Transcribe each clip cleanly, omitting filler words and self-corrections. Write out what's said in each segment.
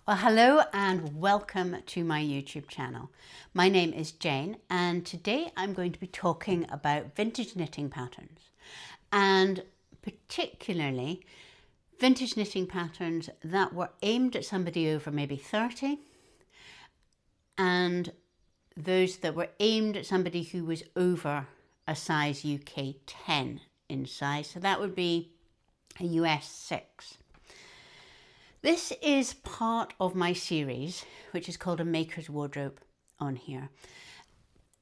Well, hello and welcome to my YouTube channel. My name is Jane and today I'm going to be talking about vintage knitting patterns, and particularly vintage knitting patterns that were aimed at somebody over maybe 30 and those that were aimed at somebody who was over a size UK 10 in size. So that would be a US 6. This is part of my series, which is called A Maker's Wardrobe on here.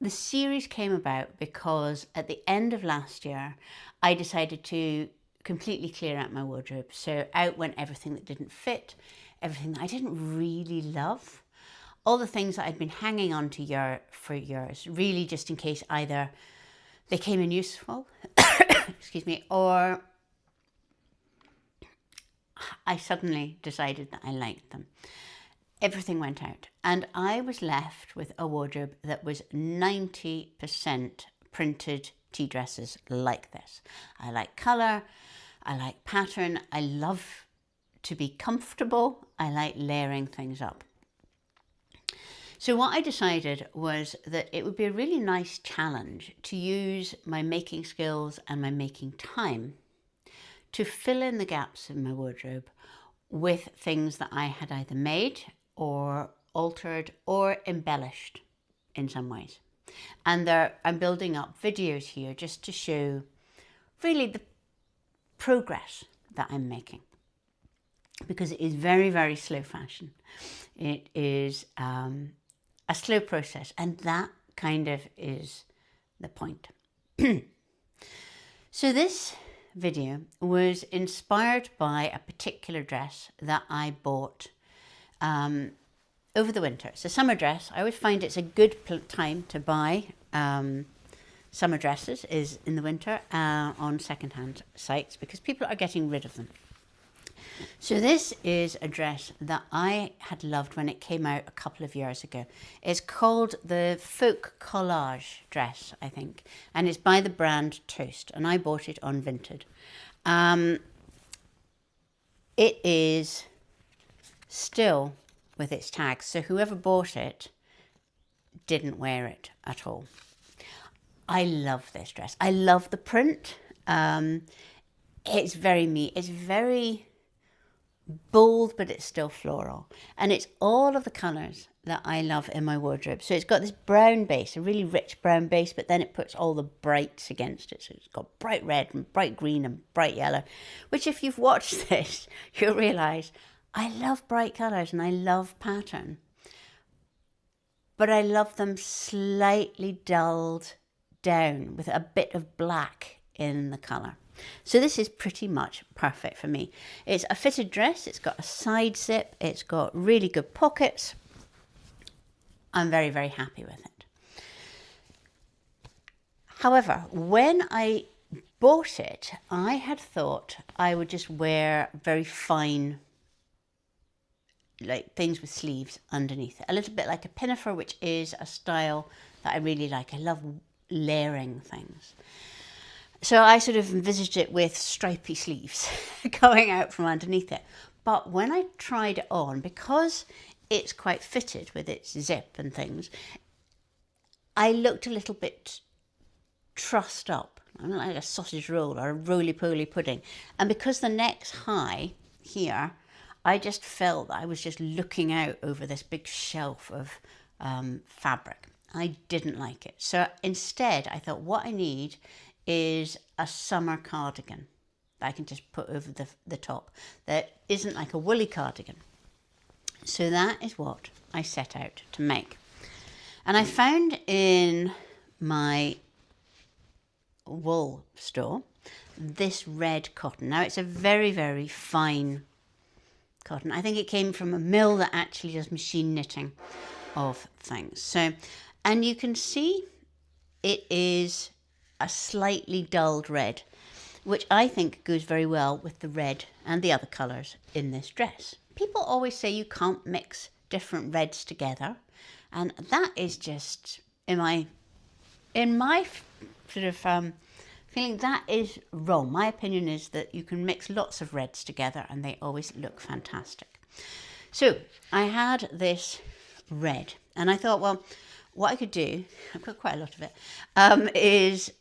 The series came about because at the end of last year, I decided to completely clear out my wardrobe. So out went everything that didn't fit, everything that I didn't really love, all the things that I'd been hanging on to for years, really just in case either they came in useful, excuse me, or I suddenly decided that I liked them. Everything went out and I was left with a wardrobe that was 90% printed tea dresses like this. I like colour, I like pattern, I love to be comfortable, I like layering things up. So what I decided was that it would be a really nice challenge to use my making skills and my making time to fill in the gaps in my wardrobe with things that I had either made or altered or embellished in some ways. And I'm building up videos here just to show really the progress that I'm making, because it is very, very slow fashion. It is a slow process, and that kind of is the point. So this video was inspired by a particular dress that I bought over the winter. It's a summer dress. I always find it's a good time to buy summer dresses is in the winter on secondhand sites, because people are getting rid of them. So this is a dress that I had loved when it came out a couple of years ago. It's called the Folk Collage dress, I think, and it's by the brand Toast, and I bought it on Vinted. It is still with its tags, so whoever bought it didn't wear it at all. I love this dress. I love the print. It's very me. It's very bold, but it's still floral, and it's all of the colours that I love in my wardrobe. So it's got this brown base, a really rich brown base, but then it puts all the brights against it. So it's got bright red and bright green and bright yellow, which if you've watched this, you'll realise I love bright colours and I love pattern, but I love them slightly dulled down with a bit of black in the colour. So this is pretty much perfect for me. It's a fitted dress, it's got a side zip, it's got really good pockets. I'm very, very happy with it. However, when I bought it, I had thought I would just wear very fine, like things with sleeves underneath it. A little bit like a pinafore, which is a style that I really like. I love layering things. So I sort of envisaged it with stripy sleeves going out from underneath it. But when I tried it on, because it's quite fitted with its zip and things, I looked a little bit trussed up. I'm like a sausage roll or a roly-poly pudding. And because the neck's high here, I just felt that I was just looking out over this big shelf of fabric. I didn't like it. So instead, I thought what I need is a summer cardigan that I can just put over the top that isn't like a woolly cardigan. So that is what I set out to make. And I found in my wool store this red cotton. Now it's a very, very fine cotton. I think it came from a mill that actually does machine knitting of things. So, and you can see it is a slightly dulled red, which I think goes very well with the red and the other colours in this dress. People always say you can't mix different reds together, and that is just, in my sort of feeling, that is wrong. My opinion is that you can mix lots of reds together and they always look fantastic. So I had this red, and I thought, well, what I could do, I've got quite a lot of it, is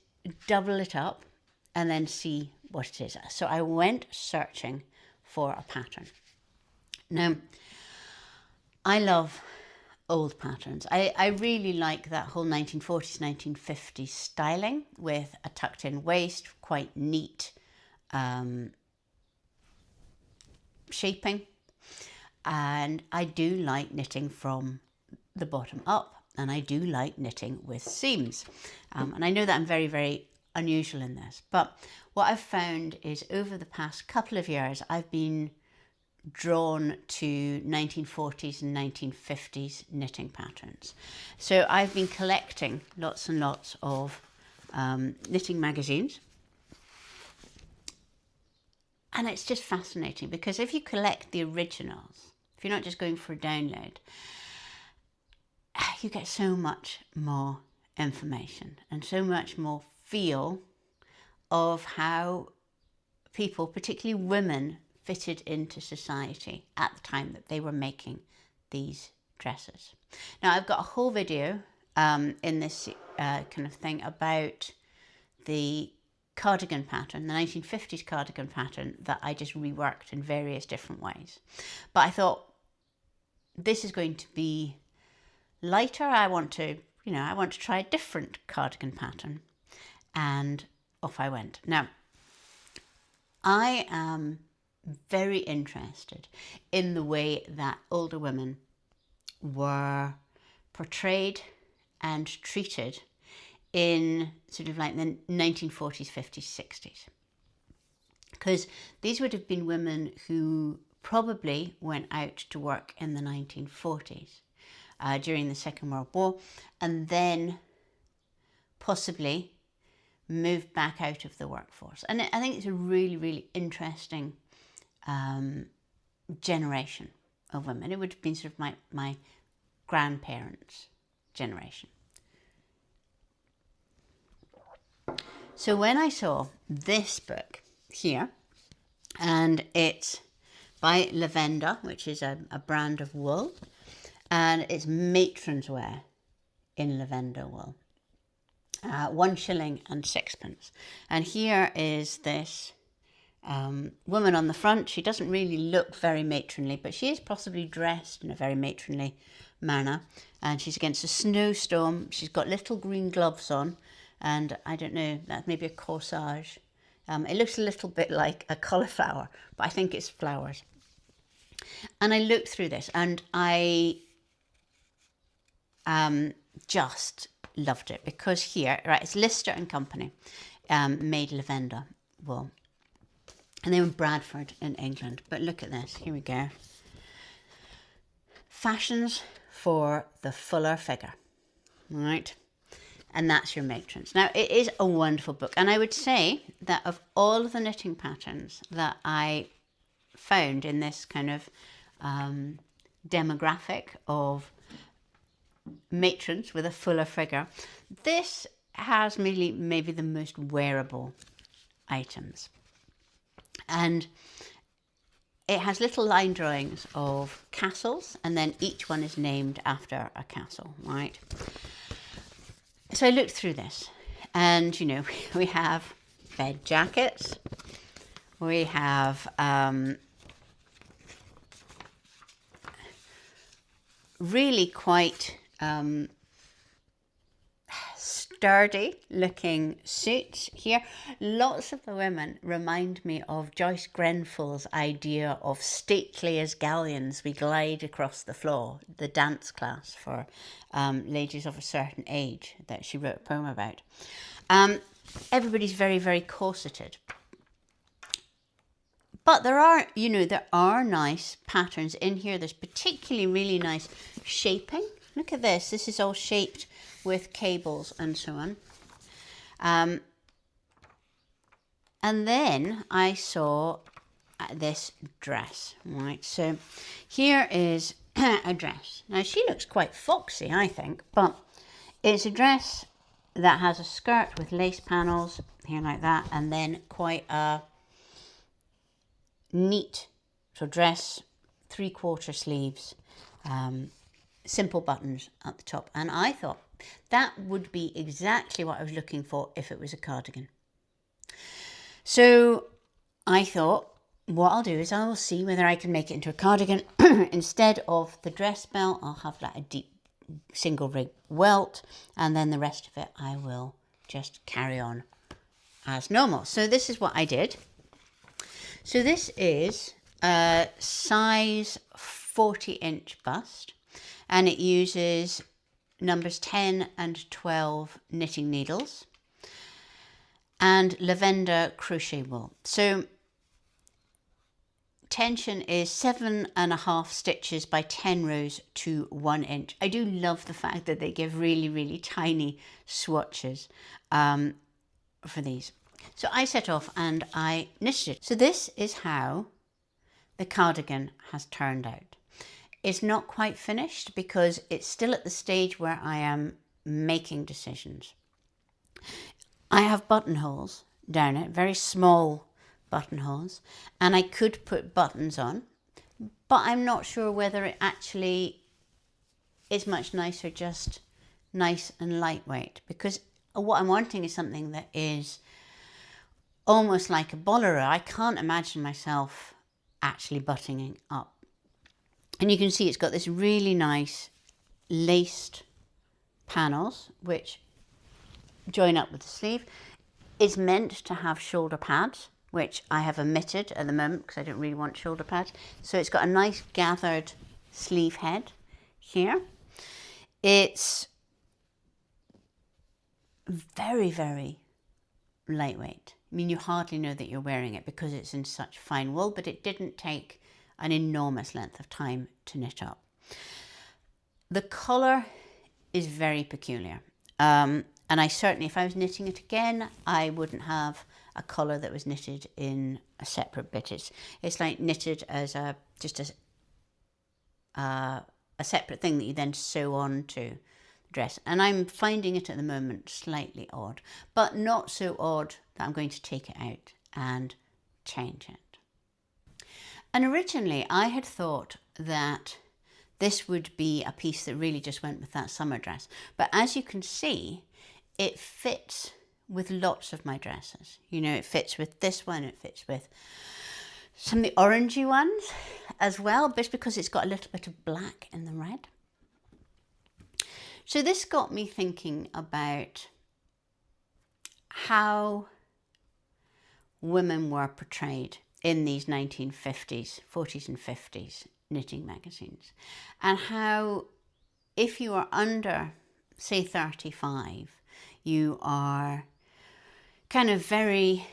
double it up and then see what it is. So I went searching for a pattern. Now, I love old patterns. I really like that whole 1940s, 1950s styling with a tucked in waist, quite neat shaping. And I do like knitting from the bottom up, and I do like knitting with seams. And I know that I'm very, very unusual in this, but what I've found is over the past couple of years, I've been drawn to 1940s and 1950s knitting patterns. So I've been collecting lots and lots of knitting magazines. And it's just fascinating because if you collect the originals, if you're not just going for a download, you get so much more information and so much more feel of how people, particularly women, fitted into society at the time that they were making these dresses. Now, I've got a whole video in this kind of thing about the cardigan pattern, the 1950s cardigan pattern that I just reworked in various different ways. But I thought this is going to be lighter. I want to try a different cardigan pattern, and off I went. Now, I am very interested in the way that older women were portrayed and treated in sort of like the 1940s, 50s, 60s. Because these would have been women who probably went out to work in the 1940s during the Second World War, and then possibly moved back out of the workforce. And I think it's a really, really interesting generation of women. It would have been sort of my grandparents' generation. So when I saw this book here, and it's by Lavenda, which is a brand of wool, and it's matrons wear in Lavenda wool, 1 shilling and 6pence. And here is this woman on the front. She doesn't really look very matronly, but she is possibly dressed in a very matronly manner, and she's against a snowstorm. She's got little green gloves on, and I don't know, that's maybe a corsage. It looks a little bit like a cauliflower, but I think it's flowers. And I looked through this, and I just loved it, because here, right, it's Lister and Company made Lavenda wool, and they were in Bradford in England. But look at this, here we go. Fashions for the fuller figure, right? And that's your matrons. Now, it is a wonderful book, and I would say that of all of the knitting patterns that I found in this kind of demographic of matrons with a fuller figure, this has maybe the most wearable items. And it has little line drawings of castles, and then each one is named after a castle, right? So I looked through this, and we have bed jackets, we have really quite sturdy looking suits here. Lots of the women remind me of Joyce Grenfell's idea of stately as galleons we glide across the floor, the dance class for ladies of a certain age that she wrote a poem about. Everybody's very, very corseted. But there are nice patterns in here. There's particularly really nice shaping. Look at this. This is all shaped with cables and so on. And then I saw this dress, right? So here is a dress. Now, she looks quite foxy, I think, but it's a dress that has a skirt with lace panels here like that, and then quite a neat dress 3/4 sleeves, simple buttons at the top. And I thought that would be exactly what I was looking for if it was a cardigan. So I thought, what I'll do is I will see whether I can make it into a cardigan. Instead of the dress belt, I'll have like a deep single rig welt, and then the rest of it I will just carry on as normal. So this is what I did. So this is a size 40-inch bust, and it uses numbers 10 and 12 knitting needles and Lavenda crochet wool. So tension is 7.5 stitches by 10 rows to 1 inch. I do love the fact that they give really, really tiny swatches for these. So I set off and I knitted it. So this is how the cardigan has turned out. It's not quite finished because it's still at the stage where I am making decisions. I have buttonholes down it, very small buttonholes, and I could put buttons on, but I'm not sure whether it actually is much nicer, just nice and lightweight, because what I'm wanting is something that is almost like a bolero. I can't imagine myself actually buttoning up. And you can see it's got this really nice laced panels which join up with the sleeve. It's meant to have shoulder pads, which I have omitted at the moment because I don't really want shoulder pads. So it's got a nice gathered sleeve head here. It's very, very lightweight. I mean, you hardly know that you're wearing it because it's in such fine wool, but it didn't take an enormous length of time to knit up. The colour is very peculiar. And I certainly, if I was knitting it again, I wouldn't have a collar that was knitted in a separate bit. It's like knitted as just a separate thing that you then sew on to the dress. And I'm finding it at the moment slightly odd, but not so odd that I'm going to take it out and change it. And originally I had thought that this would be a piece that really just went with that summer dress. But as you can see, it fits with lots of my dresses. You know, it fits with this one, it fits with some of the orangey ones as well, just because it's got a little bit of black in the red. So this got me thinking about how women were portrayed in these 1950s, 40s and 50s knitting magazines, and how if you are under, say, 35, you are kind of very,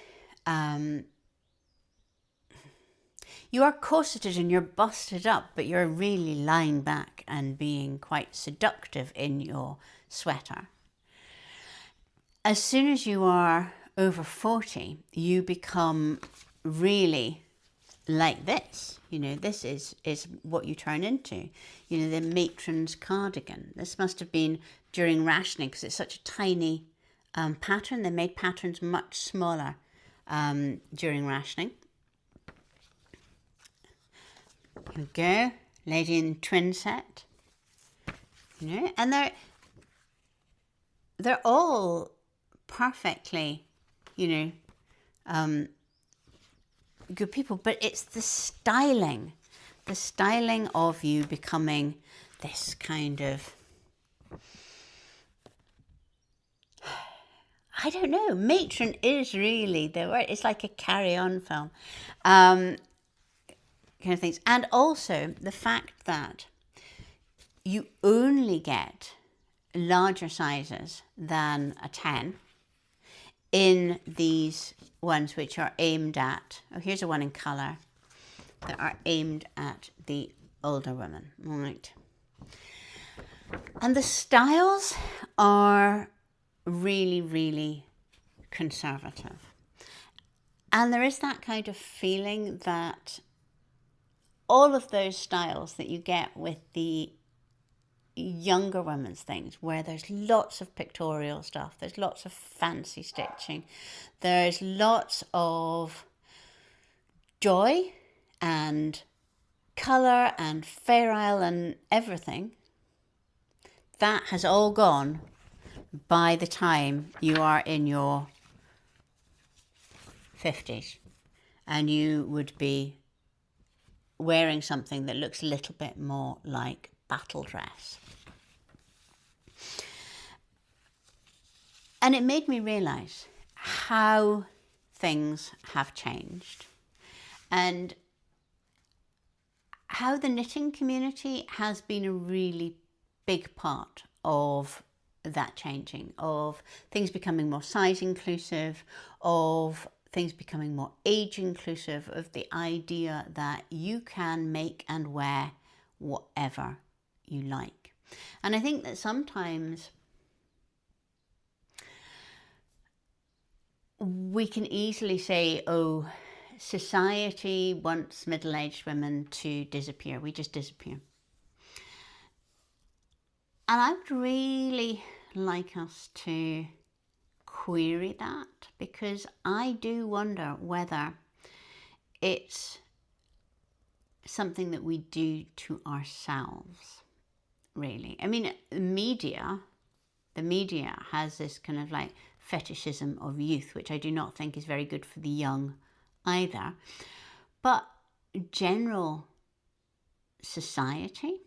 you are corseted and you're busted up, but you're really lying back and being quite seductive in your sweater. As soon as you are over 40, you become really like this. You know, this is what you turn into. You know, the matron's cardigan. This must have been during rationing because it's such a tiny pattern. They made patterns much smaller during rationing. Here we go, lady in twin set. You know, and they're all perfectly, you know, good people, but it's the styling of you becoming this kind of, I don't know, matron is really the word. It's like a carry-on film kind of things. And also the fact that you only get larger sizes than a 10 in these ones which are aimed at, oh, here's a one in colour, that are aimed at the older women. All right. And the styles are really, really conservative. And there is that kind of feeling that all of those styles that you get with the younger women's things, where there's lots of pictorial stuff, there's lots of fancy stitching, there's lots of joy and colour and feral and everything, that has all gone by the time you are in your 50s, and you would be wearing something that looks a little bit more like battle dress. And it made me realise how things have changed and how the knitting community has been a really big part of that changing, of things becoming more size inclusive, of things becoming more age inclusive, of the idea that you can make and wear whatever you like. And I think that sometimes we can easily say, oh, society wants middle-aged women to disappear. We just disappear. And I would really like us to query that, because I do wonder whether it's something that we do to ourselves, really. I mean, the media has this kind of like fetishism of youth, which I do not think is very good for the young either. But general society,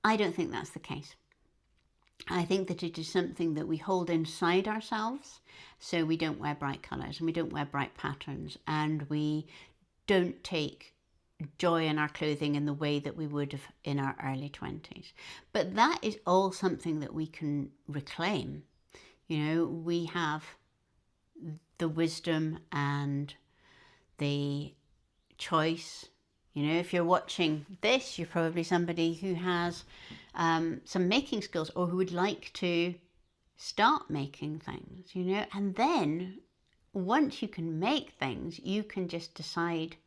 I don't think that's the case. I think that it is something that we hold inside ourselves, so we don't wear bright colours and we don't wear bright patterns, and we don't take joy in our clothing in the way that we would have in our early 20s. But that is all something that we can reclaim. You know, we have the wisdom and the choice. You know, if you're watching this, you're probably somebody who has some making skills, or who would like to start making things, you know, and then once you can make things, you can just decide,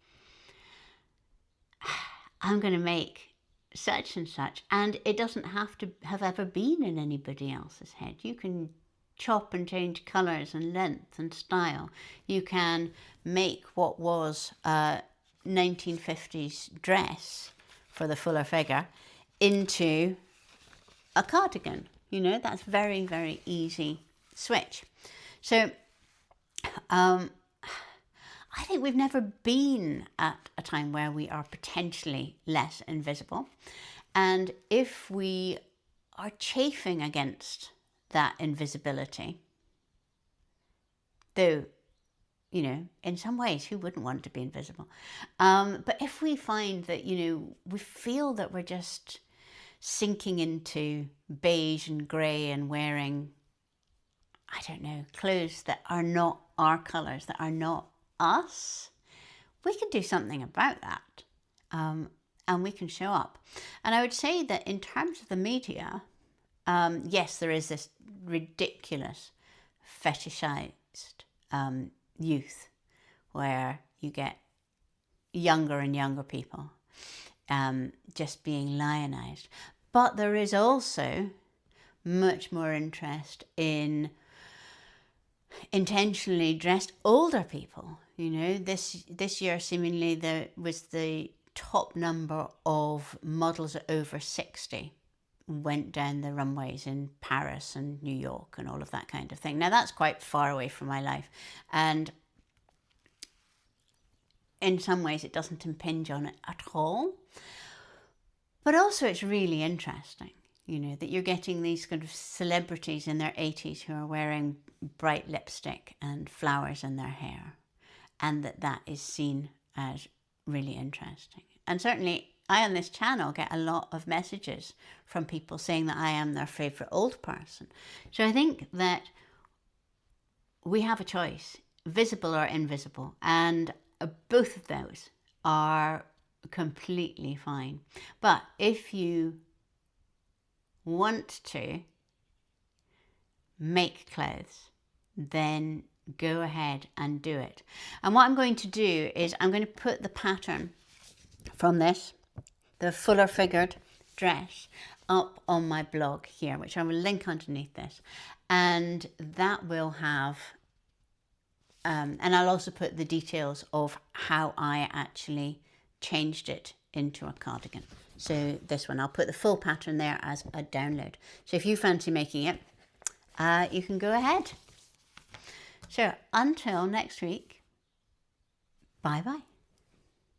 I'm going to make such and such, and it doesn't have to have ever been in anybody else's head. You can chop and change colours and length and style. You can make what was 1950s dress for the fuller figure into a cardigan. You know, that's very, very easy switch. So I think we've never been at a time where we are potentially less invisible. And if we are chafing against that invisibility, though, you know, in some ways, who wouldn't want to be invisible? But if we find that, you know, we feel that we're just sinking into beige and grey and wearing, I don't know, clothes that are not our colours, that are not us, we can do something about that. And we can show up. And I would say that in terms of the media, yes, there is this ridiculous fetishized youth where you get younger and younger people just being lionized. But there is also much more interest in intentionally dressed older people. You know, this year seemingly there was the top number of models over 60 went down the runways in Paris and New York and all of that kind of thing. Now that's quite far away from my life, and in some ways it doesn't impinge on it at all. But also it's really interesting, you know, that you're getting these kind of celebrities in their 80s who are wearing bright lipstick and flowers in their hair, and that is seen as really interesting. And certainly I on this channel get a lot of messages from people saying that I am their favourite old person. So I think that we have a choice, visible or invisible, and both of those are completely fine. But if you want to make clothes, then go ahead and do it. And what I'm going to do is I'm going to put the pattern from this, the fuller figured dress, up on my blog here, which I will link underneath this, and that will have And I'll also put the details of how I actually changed it into a cardigan. So this one, I'll put the full pattern there as a download. So if you fancy making it, you can go ahead. So until next week, bye-bye.